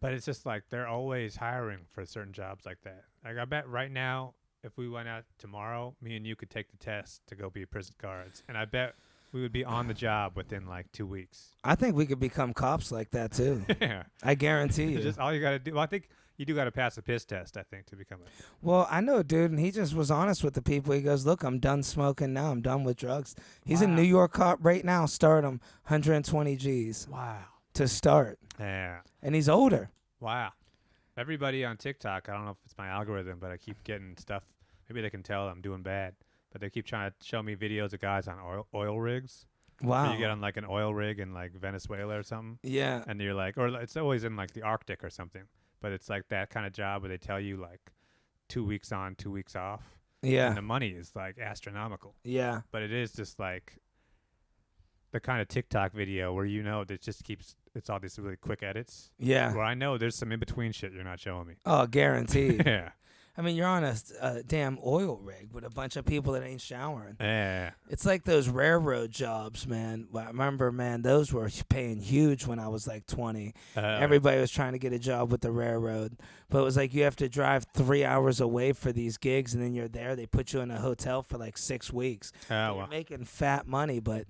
But it's just like they're always hiring for certain jobs like that. Like, I bet right now, if we went out tomorrow, me and you could take the test to go be prison guards. And I bet we would be on the job within like 2 weeks. I think we could become cops like that, too. Yeah. I guarantee you. Just all you got to do. Well, I think you do got to pass a piss test, I think, to become a... Well, I know a dude, and he just was honest with the people. He goes, look, I'm done smoking now. I'm done with drugs. He's a New York cop right now. Start him 120 G's. Wow. To start. Yeah. And he's older. Wow. Everybody on TikTok, I don't know if it's my algorithm, but I keep getting stuff. Maybe they can tell I'm doing bad. But they keep trying to show me videos of guys on oil rigs. Wow. So you get on like an oil rig in like Venezuela or something. Yeah. And you're like, or it's always in like the Arctic or something. But it's like that kind of job where they tell you like 2 weeks on, 2 weeks off. Yeah. And the money is like astronomical. Yeah. But it is just like the kind of TikTok video where that just keeps, it's all these really quick edits. Yeah. Where I know there's some in between shit you're not showing me. Oh, guaranteed. Yeah. I mean, you're on a damn oil rig with a bunch of people that ain't showering. Yeah. It's like those railroad jobs, man. I remember, man, those were paying huge when I was like 20. Everybody was trying to get a job with the railroad. But it was like you have to drive 3 hours away for these gigs, and then you're there. They put you in a hotel for like 6 weeks. You're making fat money, but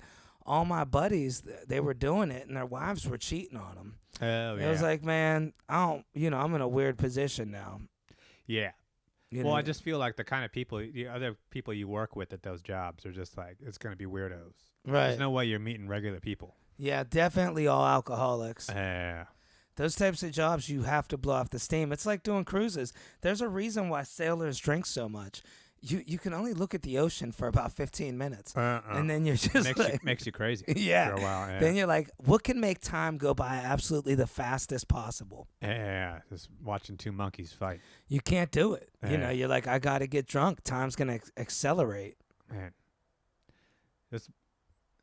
all my buddies, they were doing it, and their wives were cheating on them. Oh, yeah. It was like, man, I'm in a weird position now. Yeah. I just feel like the kind of people, the other people you work with at those jobs are just like, it's going to be weirdos. Right. There's no way you're meeting regular people. Yeah, definitely all alcoholics. Yeah. Those types of jobs, you have to blow off the steam. It's like doing cruises. There's a reason why sailors drink so much. You can only look at the ocean for about 15 minutes. And then you're just makes you crazy. Yeah. For a while, yeah. Then you're like, what can make time go by absolutely the fastest possible? Yeah. Just watching two monkeys fight. You can't do it. Yeah. You're like, I got to get drunk. Time's going to accelerate. Man. Just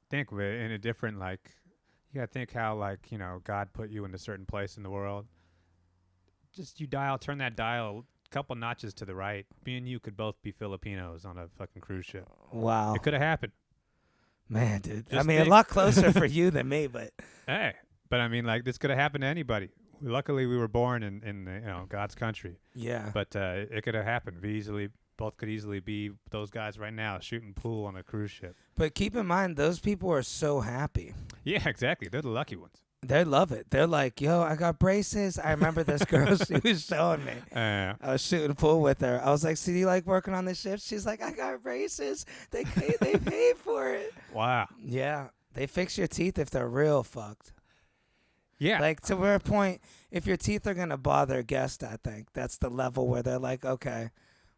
think of it in a different, like, you got to think how, like, God put you in a certain place in the world. Just turn that dial couple notches to the right. Me and you could both be Filipinos on a fucking cruise ship. Wow. It could have happened. Man, dude. A lot closer for you than me, but. Hey, but I mean, like, this could have happened to anybody. Luckily, we were born in God's country. Yeah. But it could have happened. Both could easily be those guys right now shooting pool on a cruise ship. But keep in mind, those people are so happy. Yeah, exactly. They're the lucky ones. They love it. They're like, yo, I got braces. I remember this girl. She was showing me. I was shooting pool with her. I was like, so do you like working on the ship? She's like, I got braces. They paid for it. Wow. Yeah. They fix your teeth if they're real fucked. Yeah. Like, to where a point, if your teeth are going to bother a guest, I think that's the level where they're like, okay,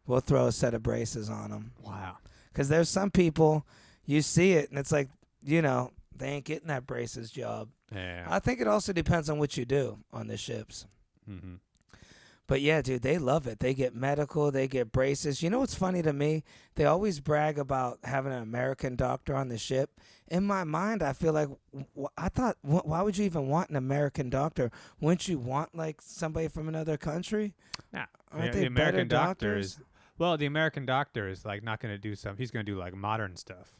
we'll throw a set of braces on them. Wow. Because there's some people, you see it, and it's like, they ain't getting that braces job. Yeah. I think it also depends on what you do on the ships. Mm-hmm. But yeah, dude, they love it. They get medical, they get braces. You know what's funny to me? They always brag about having an American doctor on the ship. In my mind, I feel like, I thought, why would you even want an American doctor? Wouldn't you want, like, somebody from another country? Nah. Aren't they the American better doctor doctors? the American doctor is, like, not going to do he's going to do, like, modern stuff.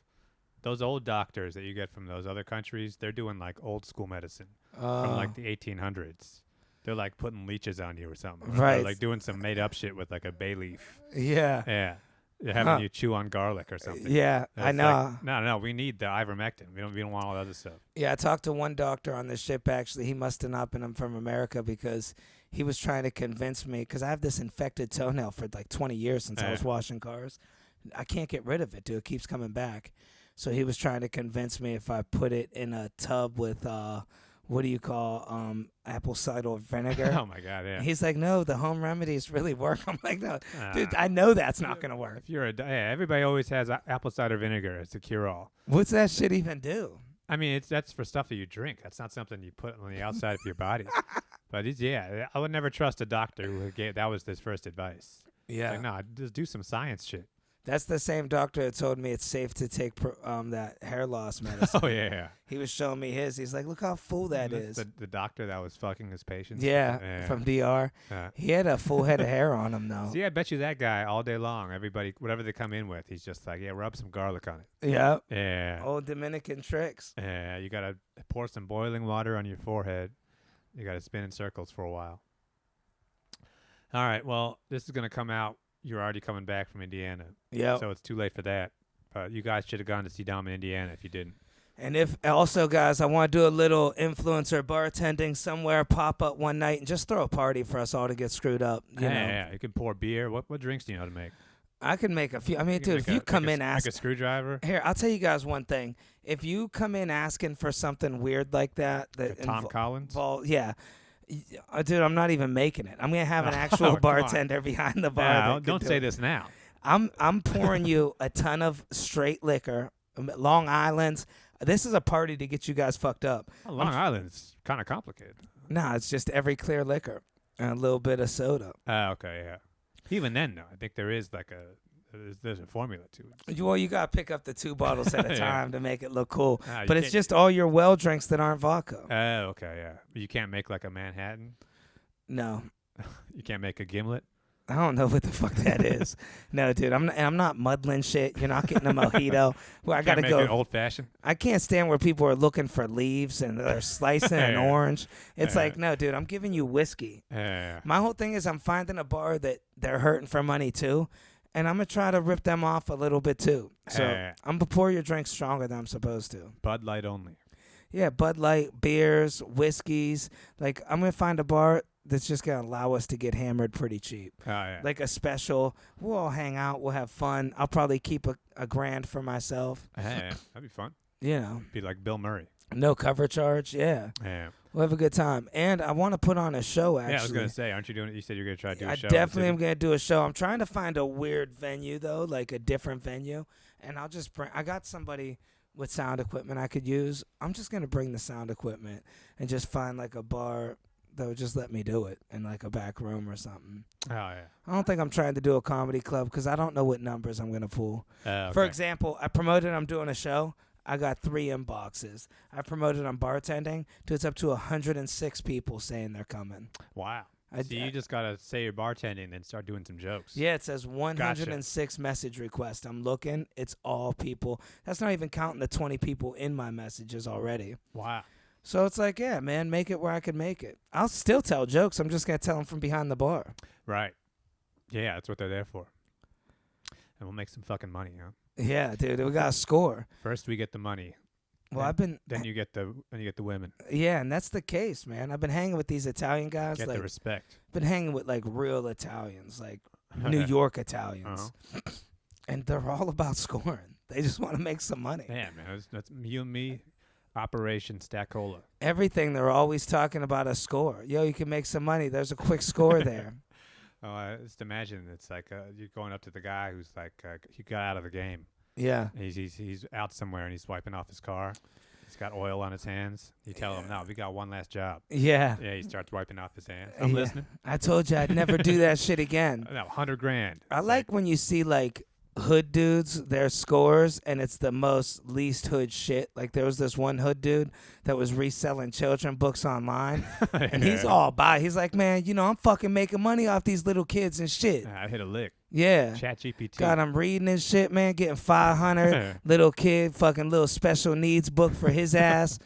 Those old doctors that you get from those other countries, they're doing, like, old school medicine from, like, the 1800s. They're, like, putting leeches on you or something. Right. They're, like, doing some made-up shit with, like, a bay leaf. Yeah. Yeah. They're having you chew on garlic or something. Yeah, I know. Like, no, we need the ivermectin. We don't want all that other stuff. Yeah, I talked to one doctor on the ship, actually. He must have not been from America because he was trying to convince me, because I have this infected toenail for, like, 20 years since I was washing cars. I can't get rid of it, dude. It keeps coming back. So he was trying to convince me if I put it in a tub with what do you call apple cider vinegar. Oh my God, yeah. He's like, no, the home remedies really work. I'm like, no, dude, I know that's not gonna work. If you're everybody always has apple cider vinegar as a cure-all. What's that shit even do? I mean, that's for stuff that you drink. That's not something you put on the outside of your body. But I would never trust a doctor who that was his first advice. Yeah. Like, no, just do some science shit. That's the same doctor that told me it's safe to take that hair loss medicine. Oh, yeah. He was showing me his. He's like, look how full that is. The doctor that was fucking his patients? Yeah, from DR. He had a full head of hair on him, though. See, I bet you that guy all day long, everybody, whatever they come in with, he's just like, yeah, rub some garlic on it. Yep. Yeah. Old Dominican tricks. Yeah, you got to pour some boiling water on your forehead. You got to spin in circles for a while. All right, well, this is going to come out. You're already coming back from Indiana. Yeah. So it's too late for that. But you guys should have gone to see Dom in Indiana if you didn't. And if also, guys, I want to do a little influencer bartending somewhere, pop up one night, and just throw a party for us all to get screwed up. You know? Yeah. You can pour beer. What drinks do you know how to make? I can make a few. I mean, dude, if you come in asking. Like a screwdriver? Here, I'll tell you guys one thing. If you come in asking for something weird like that. Like Tom Collins? Yeah. Dude, I'm not even making it. I'm going to have an actual bartender behind the bar. No, don't say this now. I'm pouring you a ton of straight liquor, Long Island's. This is a party to get you guys fucked up. Long Island's kind of complicated. Nah, it's just every clear liquor and a little bit of soda. Okay, yeah. Even then, though, I think there is like there's a formula to it. Well, you got to pick up the 2 bottles at a time to make it look cool. Nah, but it's just all your well drinks that aren't vodka. Okay, yeah. You can't make like a Manhattan? No. You can't make a gimlet? I don't know what the fuck that is. No, dude, I'm not muddling shit. You're not getting a mojito. Where I gotta make go it old fashioned. I can't stand where people are looking for leaves and they're slicing an orange. It's like, no, dude, I'm giving you whiskey. My whole thing is I'm finding a bar that they're hurting for money too, and I'm gonna try to rip them off a little bit too. So I'm gonna pour your drink stronger than I'm supposed to. Bud Light only. Yeah, Bud Light, beers, whiskeys. Like I'm gonna find a bar that's just going to allow us to get hammered pretty cheap. Oh, yeah. Like a special, we'll all hang out, we'll have fun. I'll probably keep a grand for myself. Hey, that'd be fun. You know. Be like Bill Murray. No cover charge, yeah. We'll have a good time. And I want to put on a show, actually. Yeah, I was going to say, aren't you doing it? You said you were going to try to do a show. I definitely am going to do a show. I'm trying to find a weird venue, though, like a different venue. And I'll just I got somebody with sound equipment I could use. I'm just going to bring the sound equipment and just find like a bar that would just let me do it in like a back room or something. Oh, yeah. I don't think I'm trying to do a comedy club because I don't know what numbers I'm going to pull. Okay. For example, I promoted I'm doing a show. I got 3 inboxes. I promoted I'm bartending. Dude, it's up to 106 people saying they're coming. Wow. So you just got to say you're bartending and then start doing some jokes. Yeah, it says 106 message requests. I'm looking. It's all people. That's not even counting the 20 people in my messages already. Wow. So it's like, yeah, man, make it where I can make it. I'll still tell jokes. I'm just going to tell them from behind the bar. Right. Yeah, that's what they're there for. And we'll make some fucking money, huh? Yeah, dude, we got to score. First we get the money. Well, then you get the women. Yeah, and that's the case, man. I've been hanging with these Italian guys. Get the respect. Been hanging with like real Italians, like New York Italians. And they're all about scoring. They just want to make some money. Yeah, man. That's you and me. Operation Stackola. Everything, they're always talking about a score. Yo, you can make some money. There's a quick score there. Just imagine it's like you're going up to the guy who's like he got out of the game. Yeah. He's out somewhere and he's wiping off his car. He's got oil on his hands. You tell him, no, we got one last job. Yeah. Yeah, he starts wiping off his hands. I'm listening. I told you I'd never do that shit again. No, $100,000. I like when you see like hood dudes, their scores, and it's the most least hood shit. Like there was this one hood dude that was reselling children books online, and he's all by. He's like, man, I'm fucking making money off these little kids and shit. I hit a lick. Yeah. ChatGPT. God, I'm reading this shit, man, getting 500. Little kid, fucking little special needs book for his ass.